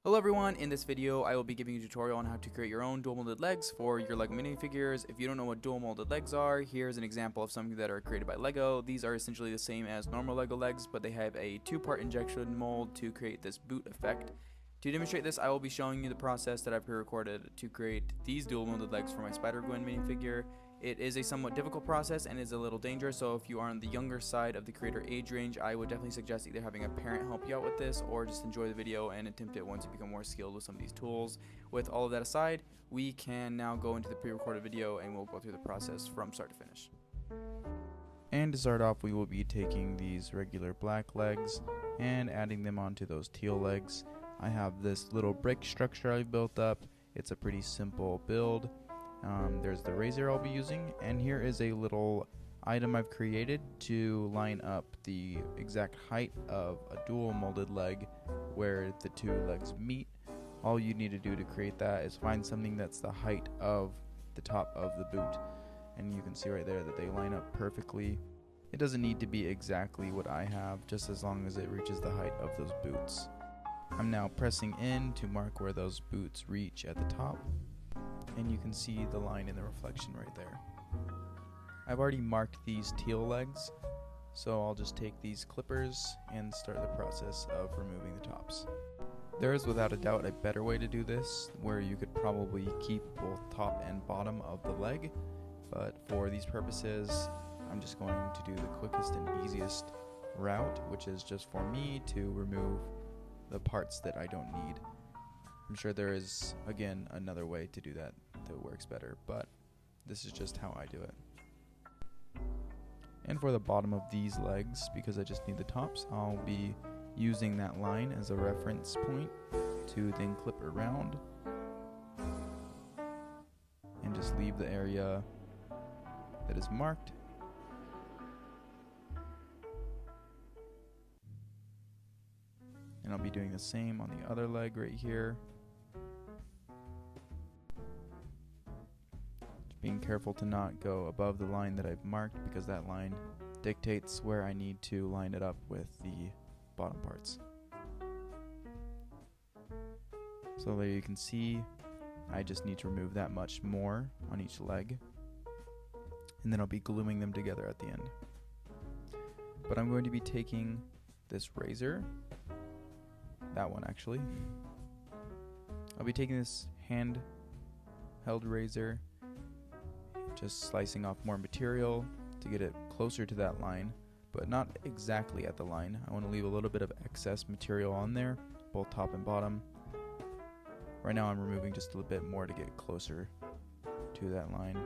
Hello everyone, in this video I will be giving you a tutorial on how to create your own dual molded legs for your LEGO minifigures. If you don't know what dual molded legs are, here's an example of something that are created by LEGO. These are essentially the same as normal LEGO legs, but they have a two-part injection mold to create this boot effect. To demonstrate this, I will be showing you the process that I pre-recorded to create these dual molded legs for my Spider-Gwen minifigure. It is a somewhat difficult process and is a little dangerous, so if you are on the younger side of the creator age range, I would definitely suggest either having a parent help you out with this or just enjoy the video and attempt it once you become more skilled with some of these tools. With all of that aside, we can now go into the pre-recorded video and we'll go through the process from start to finish. And to start off, we will be taking these regular black legs and adding them onto those teal legs. I have this little brick structure I've built up. It's a pretty simple build. There's the razor I'll be using, and here is a little item I've created to line up the exact height of a dual molded leg where the two legs meet. All you need to do to create that is find something that's the height of the top of the boot, and you can see right there that they line up perfectly. It doesn't need to be exactly what I have, just as long as it reaches the height of those boots. I'm now pressing in to mark where those boots reach at the top, and you can see the line in the reflection right there. I've already marked these teal legs, so I'll just take these clippers and start the process of removing the tops. There is without a doubt a better way to do this, where you could probably keep both top and bottom of the leg, but for these purposes I'm just going to do the quickest and easiest route, which is just for me to remove the parts that I don't need. I'm sure there is, again, another way to do that that works better, but this is just how I do it. And for the bottom of these legs, because I just need the tops, I'll be using that line as a reference point to then clip around and just leave the area that is marked. And I'll be doing the same on the other leg right here. Being careful to not go above the line that I've marked, because that line dictates where I need to line it up with the bottom parts. So there you can see I just need to remove that much more on each leg, and then I'll be gluing them together at the end. But I'm going to be taking this razor, that one actually. I'll be taking this hand-held razor, just slicing off more material to get it closer to that line, but not exactly at the line. I want to leave a little bit of excess material on there, both top and bottom. Right now I'm removing just a little bit more to get closer to that line.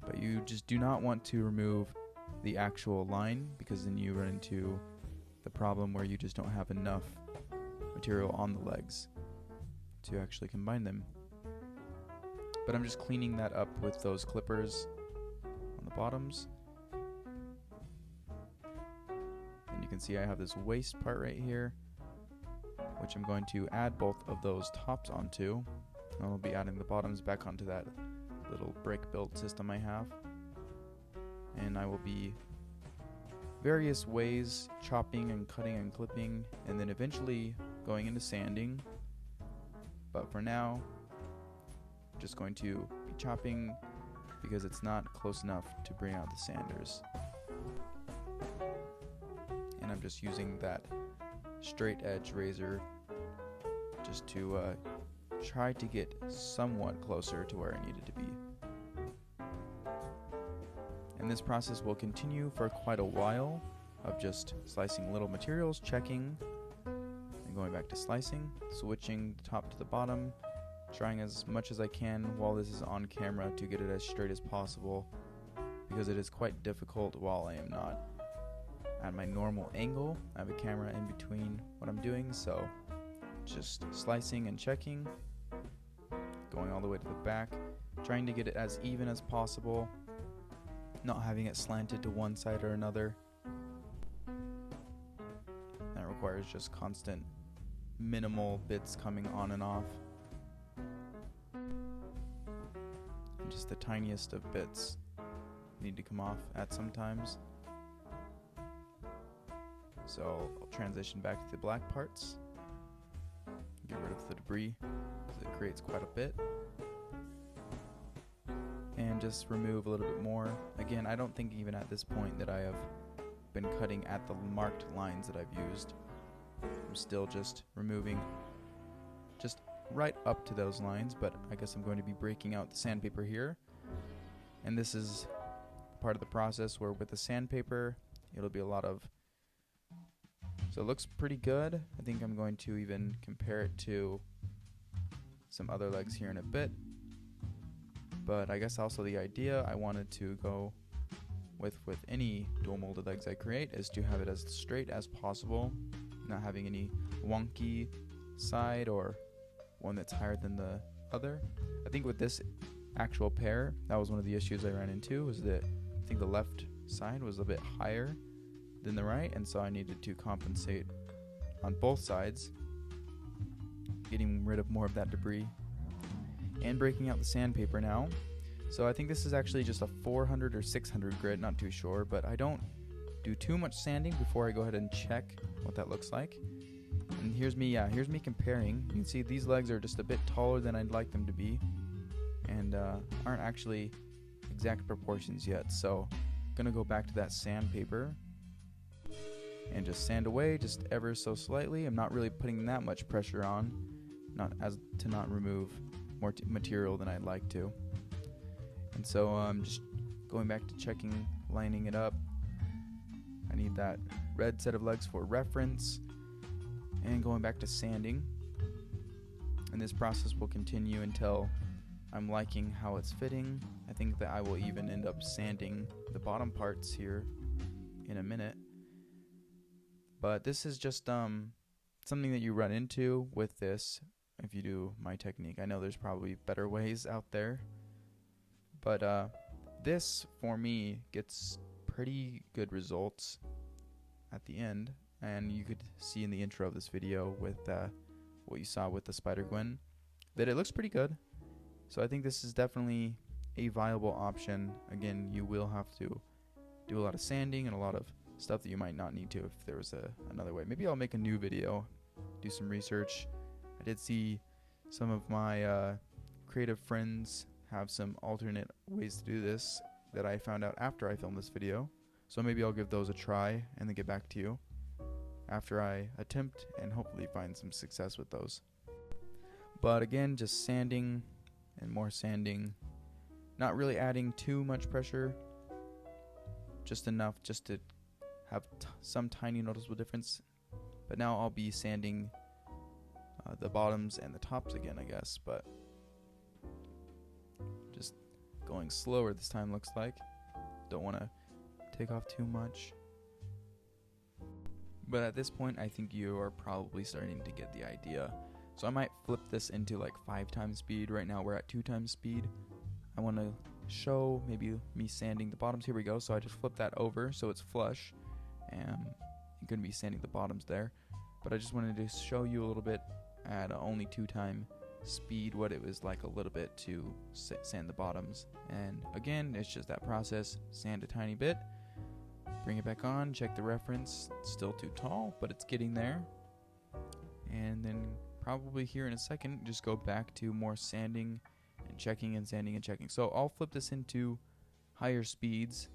But you just do not want to remove the actual line, because then you run into the problem where you just don't have enough material on the legs to actually combine them. But I'm just cleaning that up with those clippers on the bottoms. And you can see I have this waist part right here, which I'm going to add both of those tops onto. And I'll be adding the bottoms back onto that little brick build system I have. And I will be various ways chopping and cutting and clipping, and then eventually going into sanding. But for now, just going to be chopping because it's not close enough to bring out the sanders. And I'm just using that straight edge razor just to try to get somewhat closer to where I need it to be. And this process will continue for quite a while of just slicing little materials, checking, and going back to slicing, switching the top to the bottom, trying as much as I can while this is on camera to get it as straight as possible, because it is quite difficult while I am not at my normal angle. I have a camera in between what I'm doing, so just slicing and checking, going all the way to the back, trying to get it as even as possible, not having it slanted to one side or another. That requires just constant minimal bits coming on and off. Just the tiniest of bits need to come off at sometimes. So I'll transition back to the black parts. Get rid of the debris because it creates quite a bit. And just remove a little bit more. Again, I don't think even at this point that I have been cutting at the marked lines that I've used. I'm still just removing just right up to those lines, but I guess I'm going to be breaking out the sandpaper here. And this is part of the process where with the sandpaper, it'll be a lot of... So it looks pretty good. I think I'm going to even compare it to some other legs here in a bit. But I guess also the idea I wanted to go with any dual molded legs I create is to have it as straight as possible, not having any wonky side or one that's higher than the other. I think with this actual pair, that was one of the issues I ran into, was that I think the left side was a bit higher than the right, and so I needed to compensate on both sides, getting rid of more of that debris and breaking out the sandpaper now. So I think this is actually just a 400 or 600 grit, not too sure, but I don't do too much sanding before I go ahead and check what that looks like. And here's me comparing. You can see these legs are just a bit taller than I'd like them to be, and aren't actually exact proportions yet. So I'm gonna go back to that sandpaper and just sand away just ever so slightly. I'm not really putting that much pressure on, to not remove more material than I'd like to. And so I'm just going back to checking, lining it up. I need that red set of legs for reference, and going back to sanding. And this process will continue until I'm liking how it's fitting. I think that I will even end up sanding the bottom parts here in a minute. But this is just something that you run into with this if you do my technique. I know there's probably better ways out there, but this for me gets pretty good results at the end. And you could see in the intro of this video with what you saw with the Spider Gwen that it looks pretty good. So I think this is definitely a viable option. Again, you will have to do a lot of sanding and a lot of stuff that you might not need to if there was another way. Maybe I'll make a new video, do some research. I did see some of my creative friends have some alternate ways to do this that I found out after I filmed this video. So maybe I'll give those a try and then get back to you after I attempt and hopefully find some success with those. But again, just sanding and more sanding, not really adding too much pressure, just enough just to have some tiny noticeable difference. But now I'll be sanding the bottoms and the tops again, I guess, but just going slower this time, looks like. Don't want to take off too much. But at this point, I think you are probably starting to get the idea. So I might flip this into like 5 times speed. Right now we're at 2 times speed. I want to show maybe me sanding the bottoms. Here we go. So I just flip that over so it's flush. And I'm going to be sanding the bottoms there. But I just wanted to show you a little bit at only 2 times speed what it was like a little bit to sand the bottoms. And again, it's just that process. Sand a tiny bit. Bring it back on, check the reference. It's still too tall, but it's getting there. And then probably here in a second, just go back to more sanding and checking and sanding and checking. So I'll flip this into higher speeds.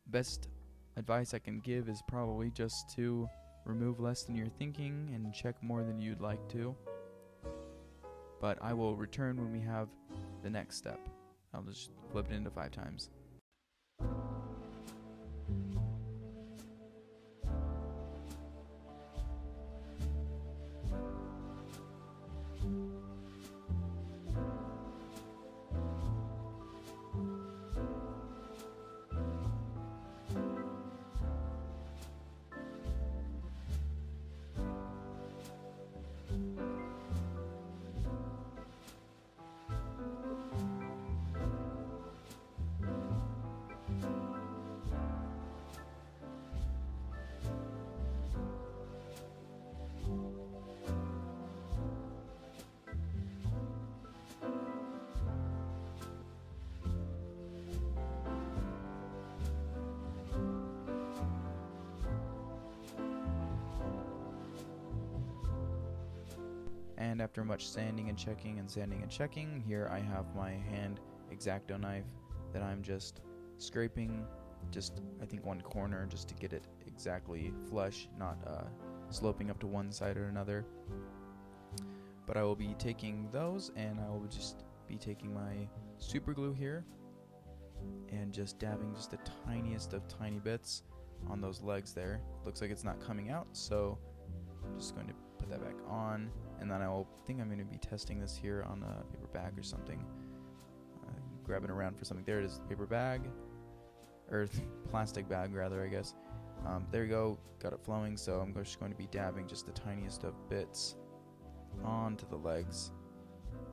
Best advice I can give is probably just to remove less than you're thinking and check more than you'd like to. But I will return when we have the next step. I'll just flip it into 5 times. And after much sanding and checking, here I have my hand X-Acto knife that I'm just scraping just I think one corner just to get it exactly flush, not sloping up to one side or another. But I will be taking those, and I will just be taking my super glue here and just dabbing just the tiniest of tiny bits on those legs there. Looks like it's not coming out, so I'm just going to put that back on, and then I'm going to be testing this here on a paper bag or something. Grabbing around for something. There it is, paper bag, or plastic bag rather, I guess. There you go, got it flowing, so I'm just going to be dabbing just the tiniest of bits onto the legs.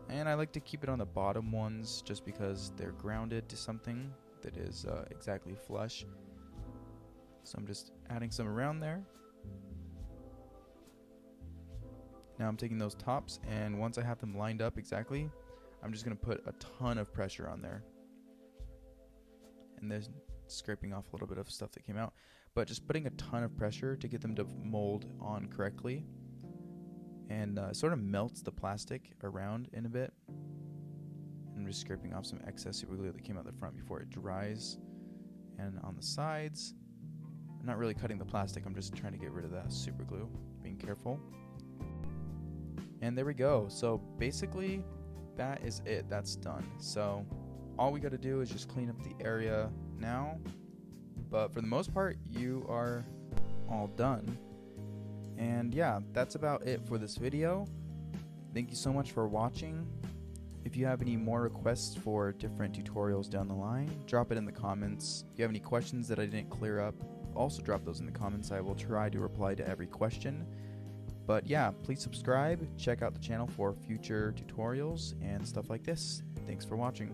And I like to keep it on the bottom ones just because they're grounded to something that is exactly flush. So I'm just adding some around there. Now I'm taking those tops, and once I have them lined up exactly, I'm just going to put a ton of pressure on there. And then scraping off a little bit of stuff that came out, but just putting a ton of pressure to get them to mold on correctly, and sort of melts the plastic around in a bit. And I'm just scraping off some excess super glue that came out the front before it dries. And on the sides, I'm not really cutting the plastic, I'm just trying to get rid of that super glue, being careful. And there we go. So basically that is it, that's done. So all we got to do is just clean up the area now, but for the most part you are all done. And yeah, that's about it for this video. Thank you so much for watching. If you have any more requests for different tutorials down the line, drop it in the comments. If you have any questions that I didn't clear up, also drop those in the comments. I will try to reply to every question. But yeah, please subscribe, check out the channel for future tutorials and stuff like this. Thanks for watching.